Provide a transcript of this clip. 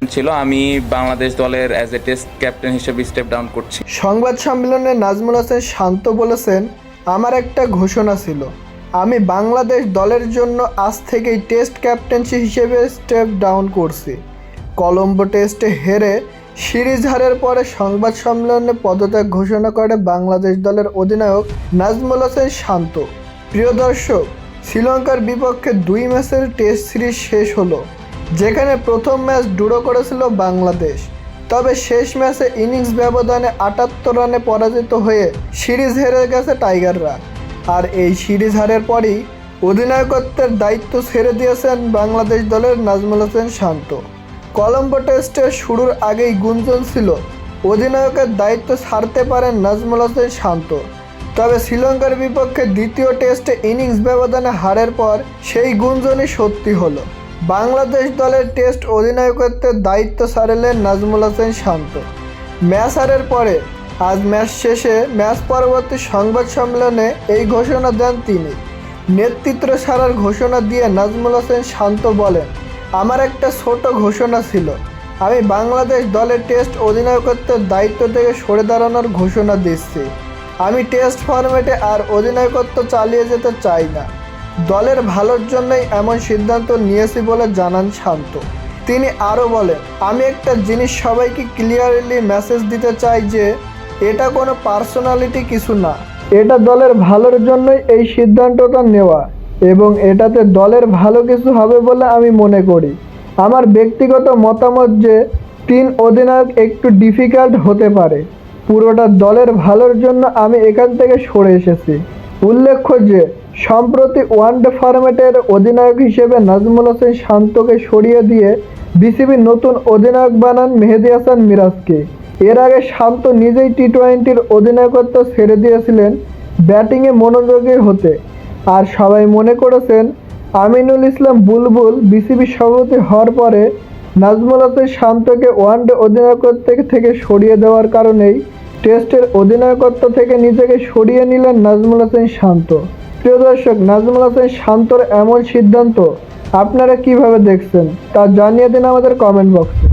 ছিল। আমি বাংলাদেশ দলের অ্যাজ এ টেস্ট ক্যাপ্টেন হিসেবে স্টেপ ডাউন করছি। সংবাদ সম্মেলনে নাজমুল হোসেন শান্ত বলেছেন, আমার একটা ঘোষণা ছিল, আমি বাংলাদেশ দলের জন্য আজ থেকেই টেস্ট ক্যাপ্টেন্সি হিসেবে স্টেপ ডাউন করছি। কলম্বো টেস্টে হেরে সিরিজ হারের পরে সংবাদ সম্মেলনে পদত্যাগ ঘোষণা করে বাংলাদেশ দলের অধিনায়ক নাজমুল হোসেন শান্ত। প্রিয় দর্শক, শ্রীলঙ্কার বিপক্ষে 2 ম্যাচের টেস্ট সিরিজ শেষ হলো, যেখানে প্রথম ম্যাচ ড্র করেছিল বাংলাদেশ। তবে শেষ ম্যাচে ইনিংস ব্যবধানে 78 রানে পরাজিত হয়ে সিরিজ হেরে গেছে টাইগাররা। আর এই সিরিজ হারের পরই অধিনায়কত্বের দায়িত্ব ছেড়ে দিয়েছেন বাংলাদেশ দলের নাজমুল হোসেন শান্ত। কলম্বো টেস্টের শুরুর আগেই গুঞ্জন ছিল অধিনায়কের দায়িত্ব ছাড়তে পারেন নাজমুল হোসেন শান্ত। তবে শ্রীলঙ্কার বিপক্ষে দ্বিতীয় টেস্টে ইনিংস ব্যবধানে হারের পর সেই গুঞ্জনই সত্যি হলো। বাংলাদেশ দলের টেস্ট অধিনায়কত্বের দায়িত্ব ছাড়লেন নাজমুল হোসেন শান্ত। ম্যাচ হারের পরে আজ ম্যাচ শেষে ম্যাচ পরবর্তী সংবাদ সম্মেলনে এই ঘোষণা দেন তিনি। নেতৃত্ব ছাড়ার ঘোষণা দিয়ে নাজমুল হোসেন শান্ত বলেন, আমার একটা ছোট ঘোষণা ছিল, আমি বাংলাদেশ দলের টেস্ট অধিনায়কত্বের দায়িত্ব থেকে সরে দাঁড়ানোর ঘোষণা দিচ্ছি। আমি টেস্ট ফরম্যাটে আর অধিনায়কত্ব চালিয়ে যেতে চাই না। দলের ভালোর জন্যই এমন সিদ্ধান্ত নিয়েছি বলে জানান শান্ত। তিনি আরও বলেন, আমি একটা জিনিস সবাইকে ক্লিয়ারলি মেসেজ দিতে চাই যে এটা কোনো পার্সোনালিটি কিছু না, এটা দলের ভালোর জন্যই এই সিদ্ধান্তটা নেওয়া এবং এটাতে দলের ভালো কিছু হবে বলে আমি মনে করি। আমার ব্যক্তিগত মতামত যে 3 অধিনায়ক একটু ডিফিকাল্ট হতে পারে, পুরোটা দলের ভালোর জন্য আমি এখান থেকে সরে এসেছি। উল্লেখ্য যে সম্প্রতি ওয়ানডে ফরম্যাটের অধিনায়ক হিসেবে নাজমুল হোসেন শান্তকে সরিয়ে দিয়ে বিসিবি নতুন অধিনায়ক বানান মেহেদী হাসান মিরাজকে। এর আগে শান্ত নিজেই টি-20-র অধিনায়কত্ব ছেড়ে দিয়েছিলেন ব্যাটিংয়ে মনোযোগী হতে। আর সবাই মনে করেছেন আমিনুল ইসলাম বুলবুল বিসিবি সভাপতি হওয়ার পরে নাজমুল হোসেন শান্তকে ওয়ানডে অধিনায়কত্ব থেকে সরিয়ে দেওয়ার কারণেই টেস্টের অধিনায়কত্ব থেকে নিজেকে সরিয়ে নিলেন নাজমুল হোসেন শান্ত। প্রিয় দর্শক, নাজমুল হোসেন শান্তর এমন সিদ্ধান্ত আপনারা কিভাবে দেখছেন তা জানিয়ে দিন আমাদের কমেন্ট বক্সে।